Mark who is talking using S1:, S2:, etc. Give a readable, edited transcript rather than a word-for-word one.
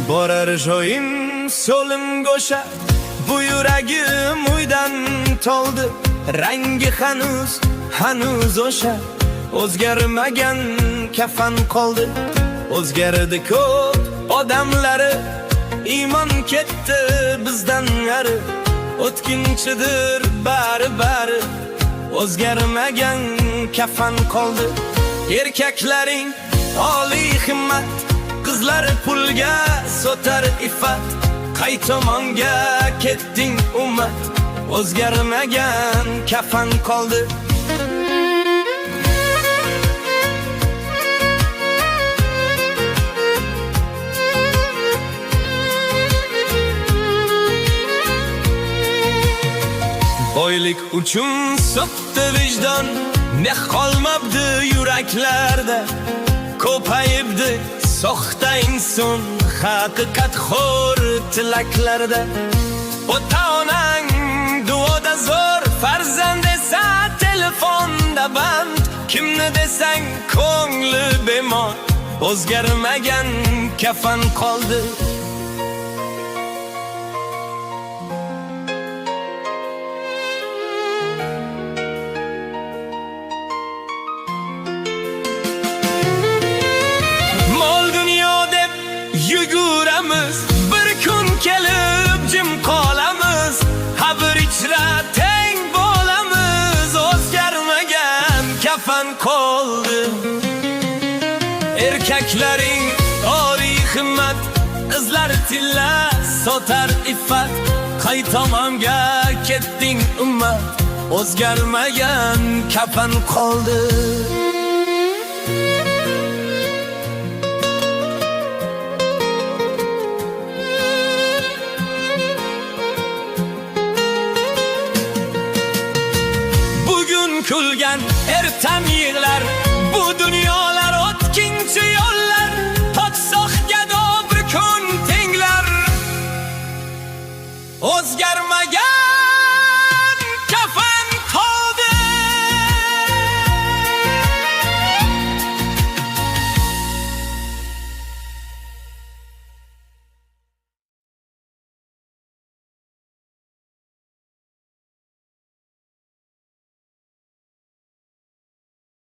S1: Borar joyim so'lim go'sha, bu yuragim uydan to'ldi. Rangi hanuz o'sha, o'zgarmagan kafan qoldi. O'zgardi ko'p odamlari, iymon ketdi bizdan nari. O'tkinchidir bari, o'zgarmagan kafan qoldi. Erkaklaring oliy himmat, qizlar pulga sotar iffat. Qay tomonga ketding ummat, o'zgarmagan kafan qoldi. Boylik uchun so'kdi vijdon, ne qolmabdi yuraklarda. Ko'payibdi soxta inson, haqiqat xo'r tilaklarda. Ota-onang duoda zo'r, farzand esa telefonda band. Kimni desang ko'ngli bemor, o'zgarmagan kafan qoldi. Yuguramiz, bir kun kelib jim qolamiz. Ha bir ichra teng bo'lamiz, o'zgarmagan kafan qoldi. Erkaklaring oliy himmat, qizlar tilla sotar iffat. Qay tomonga ketding ummat, o'zgarmagan kafan qoldi. Kulgan ertam yig'lar, bu dunyolar o'tkinchi yo'llar. Totsoq gado bir kun tenglar, o'zgarmagan